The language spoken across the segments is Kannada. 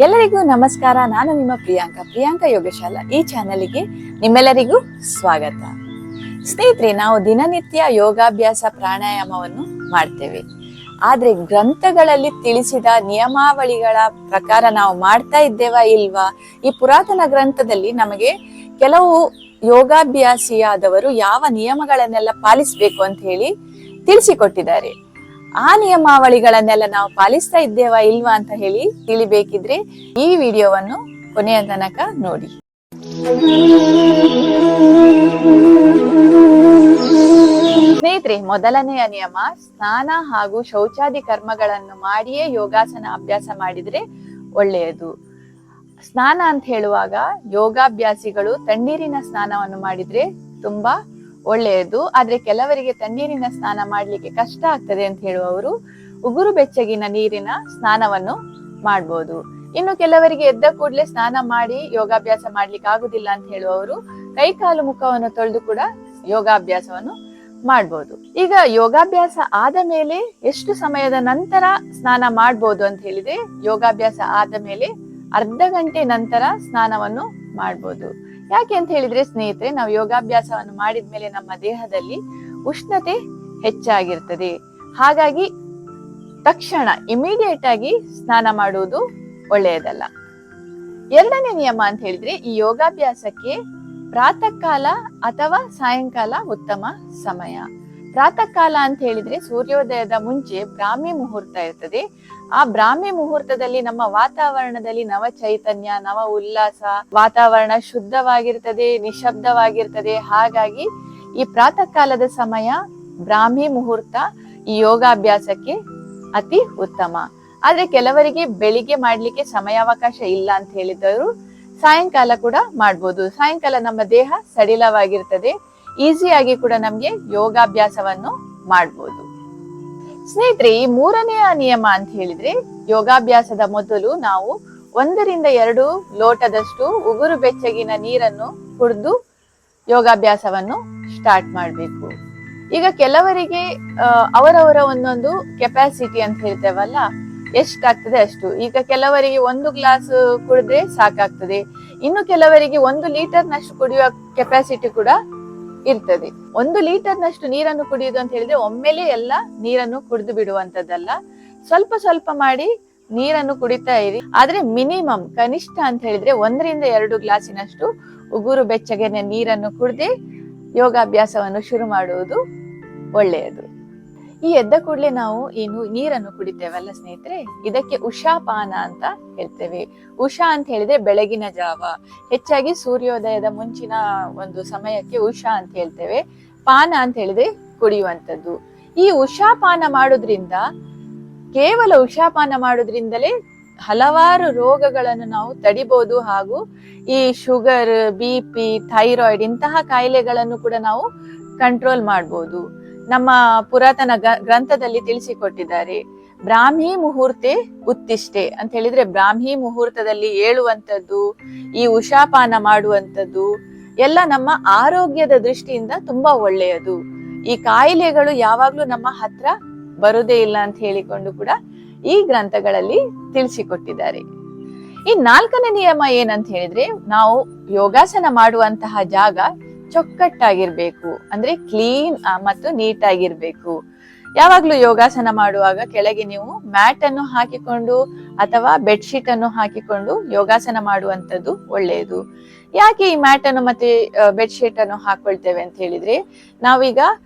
ಎಲ್ಲರಿಗೂ ನಮಸ್ಕಾರ. ನಾನು ನಿಮ್ಮ ಪ್ರಿಯಾಂಕಾ ಯೋಗಶಾಲಾ. ಈ ಚಾನಲ್ಗೆ ನಿಮ್ಮೆಲ್ಲರಿಗೂ ಸ್ವಾಗತ. ಸ್ನೇಹಿತರೆ, ನಾವು ದಿನನಿತ್ಯ ಯೋಗಾಭ್ಯಾಸ ಪ್ರಾಣಾಯಾಮವನ್ನು ಮಾಡ್ತೇವೆ. ಆದ್ರೆ ಗ್ರಂಥಗಳಲ್ಲಿ ತಿಳಿಸಿದ ನಿಯಮಾವಳಿಗಳ ಪ್ರಕಾರ ನಾವು ಮಾಡ್ತಾ ಇದ್ದೇವಾ ಇಲ್ವಾ? ಈ ಪುರಾತನ ಗ್ರಂಥದಲ್ಲಿ ನಮಗೆ ಕೆಲವು ಯೋಗಾಭ್ಯಾಸಿಯಾದವರು ಯಾವ ನಿಯಮಗಳನ್ನೆಲ್ಲ ಪಾಲಿಸಬೇಕು ಅಂತ ಹೇಳಿ ತಿಳಿಸಿಕೊಟ್ಟಿದ್ದಾರೆ. ಆ ನಿಯಮಾವಳಿಗಳನ್ನೆಲ್ಲ ನಾವು ಪಾಲಿಸ್ತಾ ಇದ್ದೇವಾ ಇಲ್ವಾ ಅಂತ ಹೇಳಿ ತಿಳಿಬೇಕಿದ್ರೆ ಈ ವಿಡಿಯೋವನ್ನು ಕೊನೆಯ ತನಕ ನೋಡಿ. ಸ್ನೇಹಿತರೆ, ಮೊದಲನೆಯ ನಿಯಮ, ಸ್ನಾನ ಹಾಗೂ ಶೌಚಾದಿ ಕರ್ಮಗಳನ್ನು ಮಾಡಿಯೇ ಯೋಗಾಸನ ಅಭ್ಯಾಸ ಮಾಡಿದ್ರೆ ಒಳ್ಳೆಯದು. ಸ್ನಾನ ಅಂತ ಹೇಳುವಾಗ ಯೋಗಾಭ್ಯಾಸಿಗಳು ತಣ್ಣೀರಿನ ಸ್ನಾನವನ್ನು ಮಾಡಿದ್ರೆ ತುಂಬಾ ಒಳ್ಳೆಯದು. ಆದ್ರೆ ಕೆಲವರಿಗೆ ತಣ್ಣೀರಿನ ಸ್ನಾನ ಮಾಡ್ಲಿಕ್ಕೆ ಕಷ್ಟ ಆಗ್ತದೆ ಅಂತ ಹೇಳುವವರು ಉಗುರು ಬೆಚ್ಚಗಿನ ನೀರಿನ ಸ್ನಾನವನ್ನು ಮಾಡ್ಬೋದು. ಇನ್ನು ಕೆಲವರಿಗೆ ಎದ್ದ ಕೂಡಲೇ ಸ್ನಾನ ಮಾಡಿ ಯೋಗಾಭ್ಯಾಸ ಮಾಡ್ಲಿಕ್ಕೆ ಆಗುದಿಲ್ಲ ಅಂತ ಹೇಳುವವರು ಕೈಕಾಲು ಮುಖವನ್ನು ತೊಳೆದು ಕೂಡ ಯೋಗಾಭ್ಯಾಸವನ್ನು ಮಾಡ್ಬೋದು. ಈಗ ಯೋಗಾಭ್ಯಾಸ ಆದ ಮೇಲೆ ಎಷ್ಟು ಸಮಯದ ನಂತರ ಸ್ನಾನ ಮಾಡ್ಬೋದು ಅಂತ ಹೇಳಿದ್ರೆ, ಯೋಗಾಭ್ಯಾಸ ಆದ ಮೇಲೆ ಅರ್ಧ ಗಂಟೆ ನಂತರ ಸ್ನಾನವನ್ನು ಮಾಡ್ಬೋದು. ಯಾಕೆ ಅಂತ ಹೇಳಿದ್ರೆ ಸ್ನೇಹಿತರೆ, ನಾವು ಯೋಗಾಭ್ಯಾಸವನ್ನು ಮಾಡಿದ್ಮೇಲೆ ನಮ್ಮ ದೇಹದಲ್ಲಿ ಉಷ್ಣತೆ ಹೆಚ್ಚಾಗಿರ್ತದೆ. ಹಾಗಾಗಿ ತಕ್ಷಣ ಇಮಿಡಿಯೇಟ್ ಆಗಿ ಸ್ನಾನ ಮಾಡುವುದು ಒಳ್ಳೆಯದಲ್ಲ. ಎರಡನೇ ನಿಯಮ ಅಂತ ಹೇಳಿದ್ರೆ, ಈ ಯೋಗಾಭ್ಯಾಸಕ್ಕೆ ಪ್ರಾತಃ ಕಾಲ ಅಥವಾ ಸಾಯಂಕಾಲ ಉತ್ತಮ ಸಮಯ. ಪ್ರಾತಃ ಕಾಲ ಅಂತ ಹೇಳಿದ್ರೆ ಸೂರ್ಯೋದಯದ ಮುಂಚೆ ಬ್ರಾಹ್ಮಿ ಮುಹೂರ್ತ ಇರ್ತದೆ. ಆ ಬ್ರಾಹ್ಮಿ ಮುಹೂರ್ತದಲ್ಲಿ ನಮ್ಮ ವಾತಾವರಣದಲ್ಲಿ ನವ ಚೈತನ್ಯ, ನವ ಉಲ್ಲಾಸ, ವಾತಾವರಣ ಶುದ್ಧವಾಗಿರ್ತದೆ, ನಿಶಬ್ದವಾಗಿರ್ತದೆ. ಹಾಗಾಗಿ ಈ ಪ್ರಾತಃ ಕಾಲದ ಸಮಯ, ಬ್ರಾಹ್ಮಿ ಮುಹೂರ್ತ ಈ ಯೋಗಾಭ್ಯಾಸಕ್ಕೆ ಅತಿ ಉತ್ತಮ. ಆದ್ರೆ ಕೆಲವರಿಗೆ ಬೆಳಿಗ್ಗೆ ಮಾಡ್ಲಿಕ್ಕೆ ಸಮಯಾವಕಾಶ ಇಲ್ಲ ಅಂತ ಹೇಳಿದವರು ಸಾಯಂಕಾಲ ಕೂಡ ಮಾಡ್ಬೋದು. ಸಾಯಂಕಾಲ ನಮ್ಮ ದೇಹ ಸಡಿಲವಾಗಿರ್ತದೆ, ಈಸಿಯಾಗಿ ಕೂಡ ನಮ್ಗೆ ಯೋಗಾಭ್ಯಾಸವನ್ನು ಮಾಡ್ಬೋದು. ಸ್ನೇಹಿತರೆ, ಈ ಮೂರನೆಯ ನಿಯಮ ಅಂತ ಹೇಳಿದ್ರೆ, ಯೋಗಾಭ್ಯಾಸದ ಮೊದಲು ನಾವು 1 ರಿಂದ 2 ಲೋಟದಷ್ಟು ಉಗುರು ಬೆಚ್ಚಗಿನ ನೀರನ್ನು ಕುಡಿದು ಯೋಗಾಭ್ಯಾಸವನ್ನು ಸ್ಟಾರ್ಟ್ ಮಾಡ್ಬೇಕು. ಈಗ ಕೆಲವರಿಗೆ ಅವರವರ ಒಂದೊಂದು ಕೆಪಾಸಿಟಿ ಅಂತ ಹೇಳ್ತೇವಲ್ಲ, ಎಷ್ಟಾಗ್ತದೆ ಅಷ್ಟು. ಈಗ ಕೆಲವರಿಗೆ 1 ಗ್ಲಾಸ್ ಕುಡಿದ್ರೆ ಸಾಕಾಗ್ತದೆ. ಇನ್ನು ಕೆಲವರಿಗೆ 1 ಲೀಟರ್ನಷ್ಟು ಕುಡಿಯುವ ಕೆಪಾಸಿಟಿ ಕೂಡ ಇರ್ತದೆ. 1 ಲೀಟರ್ನಷ್ಟು ನೀರನ್ನು ಕುಡಿಯುವುದು ಅಂತ ಹೇಳಿದ್ರೆ ಒಮ್ಮೆಲೆ ಎಲ್ಲ ನೀರನ್ನು ಕುಡಿದು ಬಿಡುವಂತದ್ದಲ್ಲ. ಸ್ವಲ್ಪ ಸ್ವಲ್ಪ ಮಾಡಿ ನೀರನ್ನು ಕುಡಿತಾ ಇರಿ. ಆದ್ರೆ ಮಿನಿಮಮ್ ಕನಿಷ್ಠ ಅಂತ ಹೇಳಿದ್ರೆ 1 ರಿಂದ 2 ಗ್ಲಾಸಿನಷ್ಟು ಉಗುರು ಬೆಚ್ಚಗಿನ ನೀರನ್ನು ಕುಡಿದು ಯೋಗಾಭ್ಯಾಸವನ್ನು ಶುರು ಮಾಡುವುದು ಒಳ್ಳೆಯದು. ಈ ಎದ್ದ ಕೂಡಲೇ ನಾವು ಏನು ನೀರನ್ನು ಕುಡಿತೇವಲ್ಲ ಸ್ನೇಹಿತರೆ, ಇದಕ್ಕೆ ಉಷಾಪಾನ ಅಂತ ಹೇಳ್ತೇವೆ. ಉಷಾ ಅಂತ ಹೇಳಿದ್ರೆ ಬೆಳಗಿನ ಜಾವ, ಹೆಚ್ಚಾಗಿ ಸೂರ್ಯೋದಯದ ಮುಂಚಿನ ಒಂದು ಸಮಯಕ್ಕೆ ಉಷಾ ಅಂತ ಹೇಳ್ತೇವೆ. ಪಾನ ಅಂತ ಹೇಳಿದ್ರೆ ಕುಡಿಯುವಂಥದ್ದು. ಈ ಉಷಾಪಾನ ಮಾಡೋದ್ರಿಂದ, ಕೇವಲ ಉಷಾಪಾನ ಮಾಡೋದ್ರಿಂದಲೇ ಹಲವಾರು ರೋಗಗಳನ್ನು ನಾವು ತಡಿಬಹುದು. ಹಾಗೂ ಈ ಶುಗರ್, BP, ಥೈರಾಯ್ಡ್ ಇಂತಹ ಕಾಯಿಲೆಗಳನ್ನು ಕೂಡ ನಾವು ಕಂಟ್ರೋಲ್ ಮಾಡಬಹುದು. ನಮ್ಮ ಪುರಾತನ ಗ್ರಂಥದಲ್ಲಿ ತಿಳಿಸಿಕೊಟ್ಟಿದ್ದಾರೆ. ಬ್ರಾಹ್ಮಿ ಮುಹೂರ್ತೆ ಉತ್ತಿಷ್ಟೆ ಅಂತ ಹೇಳಿದ್ರೆ, ಬ್ರಾಹ್ಮಿ ಮುಹೂರ್ತದಲ್ಲಿ ಏಳುವಂಥದ್ದು, ಈ ಉಷಾಪಾನ ಮಾಡುವಂಥದ್ದು ಎಲ್ಲ ನಮ್ಮ ಆರೋಗ್ಯದ ದೃಷ್ಟಿಯಿಂದ ತುಂಬಾ ಒಳ್ಳೆಯದು. ಈ ಕಾಯಿಲೆಗಳು ಯಾವಾಗ್ಲೂ ನಮ್ಮ ಹತ್ರ ಬರುದೇ ಇಲ್ಲ ಅಂತ ಹೇಳಿಕೊಂಡು ಕೂಡ ಈ ಗ್ರಂಥಗಳಲ್ಲಿ ತಿಳಿಸಿಕೊಟ್ಟಿದ್ದಾರೆ. ಈ 4ನೇ ನಿಯಮ ಏನಂತ ಹೇಳಿದ್ರೆ, ನಾವು ಯೋಗಾಸನ ಮಾಡುವಂತಹ ಜಾಗ ಚೊಕ್ಕಟ್ಟಾಗಿರ್ಬೇಕು, ಅಂದ್ರೆ ಕ್ಲೀನ್ ಮತ್ತು ನೀಟ್ ಆಗಿರ್ಬೇಕು. ಯಾವಾಗ್ಲೂ ಯೋಗಾಸನ ಮಾಡುವಾಗ ಕೆಳಗೆ ನೀವು ಮ್ಯಾಟ್ ಅನ್ನು ಹಾಕಿಕೊಂಡು ಅಥವಾ ಬೆಡ್ಶೀಟ್ ಅನ್ನು ಹಾಕಿಕೊಂಡು ಯೋಗಾಸನ ಮಾಡುವಂತದ್ದು ಒಳ್ಳೆಯದು. ಯಾಕೆ ಈ ಮ್ಯಾಟ್ ಅನ್ನು ಮತ್ತೆ ಬೆಡ್ಶೀಟ್ ಅನ್ನು ಹಾಕೊಳ್ತೇವೆ ಅಂತ ಹೇಳಿದ್ರೆ, ನಾವೀಗ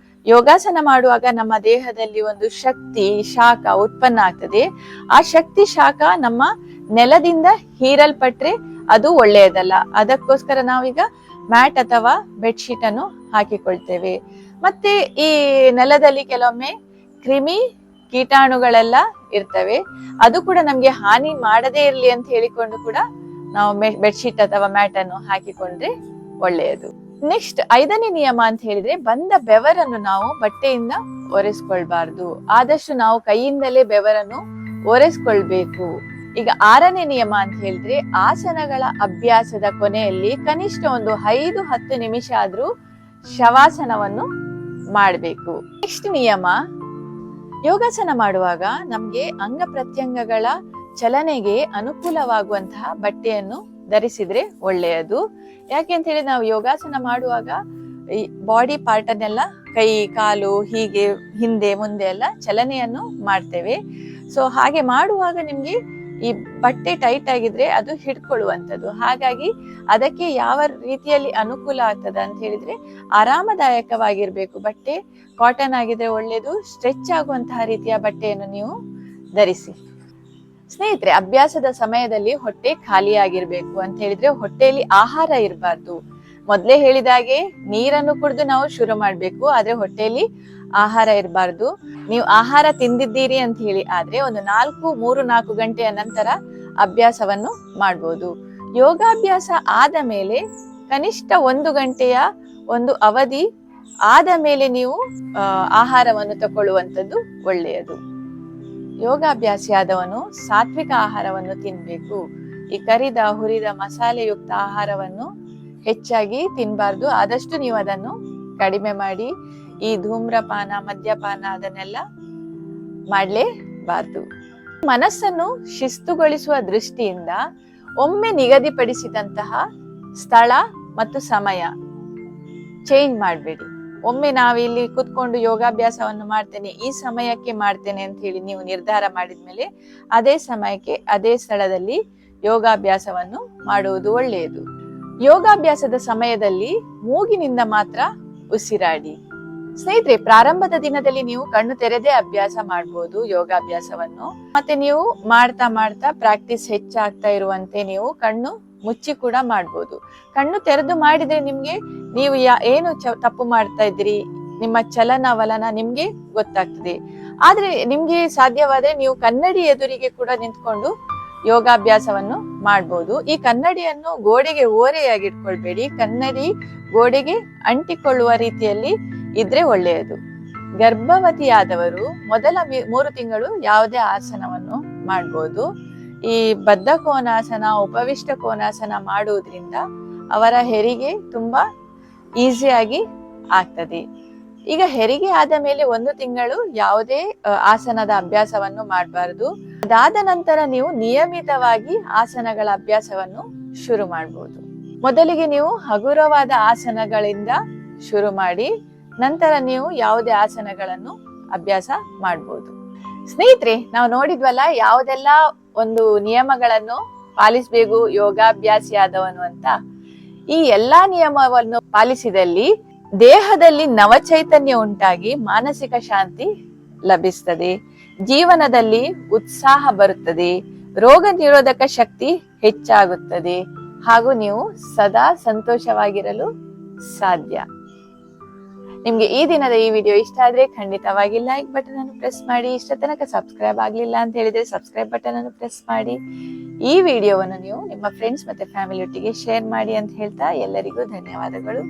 ಯೋಗಾಸನ ಮಾಡುವಾಗ ನಮ್ಮ ದೇಹದಲ್ಲಿ ಒಂದು ಶಕ್ತಿ ಶಾಖ ಉತ್ಪನ್ನ ಆಗ್ತದೆ. ಆ ಶಕ್ತಿ ಶಾಖ ನಮ್ಮ ನೆಲದಿಂದ ಹೀರಲ್ಪಟ್ರೆ ಅದು ಒಳ್ಳೆಯದಲ್ಲ. ಅದಕ್ಕೋಸ್ಕರ ನಾವೀಗ ಮ್ಯಾಟ್ ಅಥವಾ ಬೆಡ್ಶೀಟ್ ಅನ್ನು ಹಾಕಿಕೊಳ್ತೇವೆ. ಮತ್ತೆ ಈ ನೆಲದಲ್ಲಿ ಕೆಲವೊಮ್ಮೆ ಕ್ರಿಮಿ ಕೀಟಾಣುಗಳೆಲ್ಲ ಇರ್ತವೆ. ಅದು ಕೂಡ ನಮ್ಗೆ ಹಾನಿ ಮಾಡದೇ ಇರ್ಲಿ ಅಂತ ಹೇಳಿಕೊಂಡು ಕೂಡ ನಾವು ಬೆಡ್ಶೀಟ್ ಅಥವಾ ಮ್ಯಾಟ್ ಅನ್ನು ಹಾಕಿಕೊಂಡ್ರೆ ಒಳ್ಳೆಯದು. ನೆಕ್ಸ್ಟ್ 5ನೇ ನಿಯಮ ಅಂತ ಹೇಳಿದ್ರೆ, ಬಂದ ಬೆವರನ್ನು ನಾವು ಬಟ್ಟೆಯಿಂದ ಒರೆಸ್ಕೊಳ್ಬಾರ್ದು. ಆದಷ್ಟು ನಾವು ಕೈಯಿಂದಲೇ ಬೆವರನ್ನು ಒರೆಸ್ಕೊಳ್ಬೇಕು. ಈಗ 6ನೇ ನಿಯಮ ಅಂತ ಹೇಳಿದ್ರೆ, ಆಸನಗಳ ಅಭ್ಯಾಸದ ಕೊನೆಯಲ್ಲಿ ಕನಿಷ್ಠ ಒಂದು 5-10 ನಿಮಿಷ ಆದ್ರೂ ಶವಾಸನವನ್ನು ಮಾಡಬೇಕು. ನೆಕ್ಸ್ಟ್ ನಿಯಮ, ಯೋಗಾಸನ ಮಾಡುವಾಗ ನಮ್ಗೆ ಅಂಗ ಪ್ರತ್ಯಂಗಗಳ ಚಲನೆಗೆ ಅನುಕೂಲವಾಗುವಂತಹ ಬಟ್ಟೆಯನ್ನು ಧರಿಸಿದ್ರೆ ಒಳ್ಳೆಯದು. ಯಾಕೆ ಅಂತ ಹೇಳಿ ನಾವು ಯೋಗಾಸನ ಮಾಡುವಾಗ ಈ ಬಾಡಿ ಪಾರ್ಟ್ ಅನ್ನೆಲ್ಲ ಕೈ ಕಾಲು ಹೀಗೆ ಹಿಂದೆ ಮುಂದೆ ಎಲ್ಲ ಚಲನೆಯನ್ನು ಮಾಡ್ತೇವೆ. ಸೊ ಹಾಗೆ ಮಾಡುವಾಗ ನಿಮ್ಗೆ ಈ ಬಟ್ಟೆ ಟೈಟ್ ಆಗಿದ್ರೆ ಅದು ಹಿಡ್ಕೊಳ್ಳುವಂಥದ್ದು. ಹಾಗಾಗಿ ಅದಕ್ಕೆ ಯಾವ ರೀತಿಯಲ್ಲಿ ಅನುಕೂಲ ಆಗ್ತದೆ ಅಂತ ಹೇಳಿದ್ರೆ ಆರಾಮದಾಯಕವಾಗಿರ್ಬೇಕು ಬಟ್ಟೆ. ಕಾಟನ್ ಆಗಿದ್ರೆ ಒಳ್ಳೇದು. ಸ್ಟ್ರೆಚ್ ಆಗುವಂತಹ ರೀತಿಯ ಬಟ್ಟೆಯನ್ನು ನೀವು ಧರಿಸಿ. ಸ್ನೇಹಿತರೆ, ಅಭ್ಯಾಸದ ಸಮಯದಲ್ಲಿ ಹೊಟ್ಟೆ ಖಾಲಿಯಾಗಿರ್ಬೇಕು ಅಂತ ಹೇಳಿದ್ರೆ ಹೊಟ್ಟೆಯಲ್ಲಿ ಆಹಾರ ಇರಬಾರ್ದು. ಮೊದ್ಲೇ ಹೇಳಿದಾಗೆ ನೀರನ್ನು ಕುಡಿದು ನಾವು ಶುರು ಮಾಡ್ಬೇಕು, ಆದ್ರೆ ಹೊಟ್ಟೆಯಲ್ಲಿ ಆಹಾರ ಇರಬಾರ್ದು. ನೀವು ಆಹಾರ ತಿಂದಿದ್ದೀರಿ ಅಂತ ಹೇಳಿ ಆದ್ರೆ ಒಂದು 3-4 ಗಂಟೆಯ ನಂತರ ಅಭ್ಯಾಸವನ್ನು ಮಾಡ್ಬೋದು. ಯೋಗಾಭ್ಯಾಸ ಆದ ಮೇಲೆ ಕನಿಷ್ಠ 1 ಗಂಟೆಯ ಒಂದು ಅವಧಿ ಆದ ಮೇಲೆ ನೀವು ಆಹಾರವನ್ನು ತಗೊಳ್ಳುವಂಥದ್ದು ಒಳ್ಳೆಯದು. ಯೋಗಾಭ್ಯಾಸಿ ಆದವನು ಸಾತ್ವಿಕ ಆಹಾರವನ್ನು ತಿನ್ಬೇಕು. ಈ ಕರಿದ ಹುರಿದ ಮಸಾಲೆಯುಕ್ತ ಆಹಾರವನ್ನು ಹೆಚ್ಚಾಗಿ ತಿನ್ಬಾರ್ದು. ಆದಷ್ಟು ನೀವು ಅದನ್ನು ಕಡಿಮೆ ಮಾಡಿ. ಈ ಧೂಮ್ರಪಾನ ಮದ್ಯಪಾನ ಅದನ್ನೆಲ್ಲ ಮಾಡಲೇಬಾರ್ದು. ಮನಸ್ಸನ್ನು ಶಿಸ್ತುಗೊಳಿಸುವ ದೃಷ್ಟಿಯಿಂದ ಒಮ್ಮೆ ನಿಗದಿಪಡಿಸಿದಂತಹ ಸ್ಥಳ ಮತ್ತು ಸಮಯ ಚೇಂಜ್ ಮಾಡಬೇಡಿ. ಒಮ್ಮೆ ನಾವಿಲ್ಲಿ ಕುತ್ಕೊಂಡು ಯೋಗಾಭ್ಯಾಸವನ್ನು ಮಾಡ್ತೇನೆ, ಈ ಸಮಯಕ್ಕೆ ಮಾಡ್ತೇನೆ ಅಂತ ಹೇಳಿ ನೀವು ನಿರ್ಧಾರ ಮಾಡಿದ್ಮೇಲೆ ಅದೇ ಸಮಯಕ್ಕೆ ಅದೇ ಸ್ಥಳದಲ್ಲಿ ಯೋಗಾಭ್ಯಾಸವನ್ನು ಮಾಡುವುದು ಒಳ್ಳೆಯದು. ಯೋಗಾಭ್ಯಾಸದ ಸಮಯದಲ್ಲಿ ಮೂಗಿನಿಂದ ಮಾತ್ರ ಉಸಿರಾಡಿ. ಸ್ನೇಹಿತರೆ, ಪ್ರಾರಂಭದ ದಿನದಲ್ಲಿ ನೀವು ಕಣ್ಣು ತೆರೆದೇ ಅಭ್ಯಾಸ ಮಾಡಬಹುದು ಯೋಗಾಭ್ಯಾಸವನ್ನು. ಮತ್ತೆ ನೀವು ಮಾಡ್ತಾ ಮಾಡ್ತಾ ಪ್ರಾಕ್ಟೀಸ್ ಹೆಚ್ಚಾಗ್ತಾ ಇರುವಂತೆ ನೀವು ಕಣ್ಣು ಮುಚ್ಚಿ ಕೂಡ ಮಾಡ್ಬೋದು. ಕಣ್ಣು ತೆರೆದು ಮಾಡಿದ್ರೆ ನಿಮ್ಗೆ ನೀವು ಏನು ತಪ್ಪು ಮಾಡ್ತಾ ಇದ್ದೀರಿ, ನಿಮ್ಮ ಚಲನವಲನ ನಿಮ್ಗೆ ಗೊತ್ತಾಗ್ತದೆ. ಆದ್ರೆ ನಿಮ್ಗೆ ಸಾಧ್ಯವಾದ್ರೆ ನೀವು ಕನ್ನಡಿ ಎದುರಿಗೆ ಕೂಡ ನಿಂತ್ಕೊಂಡು ಯೋಗಾಭ್ಯಾಸವನ್ನು ಮಾಡ್ಬೋದು. ಈ ಕನ್ನಡಿಯನ್ನು ಗೋಡೆಗೆ ಓರೆಯಾಗಿಟ್ಕೊಳ್ಬೇಡಿ. ಕನ್ನಡಿ ಗೋಡೆಗೆ ಅಂಟಿಕೊಳ್ಳುವ ರೀತಿಯಲ್ಲಿ ಇದ್ರೆ ಒಳ್ಳೆಯದು. ಗರ್ಭವತಿಯಾದವರು ಮೊದಲ 3 ತಿಂಗಳು ಯಾವುದೇ ಆಸನವನ್ನು ಮಾಡ್ಬೋದು. ಈ ಬದ್ಧ ಕೋನಾಸನ, ಉಪವಿಷ್ಟ ಕೋನಾಸನ ಮಾಡುವುದರಿಂದ ಅವರ ಹೆರಿಗೆ ತುಂಬಾ ಈಸಿಯಾಗಿ ಆಗ್ತದೆ. ಈಗ ಹೆರಿಗೆ ಆದ ಮೇಲೆ 1 ತಿಂಗಳು ಯಾವುದೇ ಆಸನದ ಅಭ್ಯಾಸವನ್ನು ಮಾಡಬಾರದು. ಅದಾದ ನಂತರ ನೀವು ನಿಯಮಿತವಾಗಿ ಆಸನಗಳ ಅಭ್ಯಾಸವನ್ನು ಶುರು ಮಾಡಬಹುದು. ಮೊದಲಿಗೆ ನೀವು ಹಗುರವಾದ ಆಸನಗಳಿಂದ ಶುರು ಮಾಡಿ ನಂತರ ನೀವು ಯಾವುದೇ ಆಸನಗಳನ್ನು ಅಭ್ಯಾಸ ಮಾಡಬಹುದು. ಸ್ನೇಹಿತರೆ, ನಾವು ನೋಡಿದ್ವಲ್ಲ ಯಾವುದೆಲ್ಲ ಒಂದು ನಿಯಮಗಳನ್ನು ಪಾಲಿಸಬೇಕು ಯೋಗಾಭ್ಯಾಸಿ ಆದವನು ಅಂತ. ಈ ಎಲ್ಲಾ ನಿಯಮವನ್ನು ಪಾಲಿಸಿದಲ್ಲಿ ದೇಹದಲ್ಲಿ ನವಚೈತನ್ಯ ಉಂಟಾಗಿ ಮಾನಸಿಕ ಶಾಂತಿ ಲಭಿಸ್ತದೆ, ಜೀವನದಲ್ಲಿ ಉತ್ಸಾಹ ಬರುತ್ತದೆ, ರೋಗ ನಿರೋಧಕ ಶಕ್ತಿ ಹೆಚ್ಚಾಗುತ್ತದೆ ಹಾಗೂ ನೀವು ಸದಾ ಸಂತೋಷವಾಗಿರಲು ಸಾಧ್ಯ. ನಿಮ್ಗೆ ಈ ದಿನದ ಈ ವಿಡಿಯೋ ಇಷ್ಟ ಆದ್ರೆ ಖಂಡಿತವಾಗಿ ಲೈಕ್ ಬಟನ್ ಅನ್ನು ಪ್ರೆಸ್ ಮಾಡಿ. ಇಷ್ಟ ತನಕ ಸಬ್ಸ್ಕ್ರೈಬ್ ಆಗ್ಲಿಲ್ಲ ಅಂತ ಹೇಳಿದ್ರೆ ಸಬ್ಸ್ಕ್ರೈಬ್ ಬಟನ್ ಅನ್ನು ಪ್ರೆಸ್ ಮಾಡಿ. ಈ ವಿಡಿಯೋವನ್ನು ನೀವು ನಿಮ್ಮ ಫ್ರೆಂಡ್ಸ್ ಮತ್ತೆ ಫ್ಯಾಮಿಲಿ ಒಟ್ಟಿಗೆ ಶೇರ್ ಮಾಡಿ ಅಂತ ಹೇಳ್ತಾ ಎಲ್ಲರಿಗೂ ಧನ್ಯವಾದಗಳು.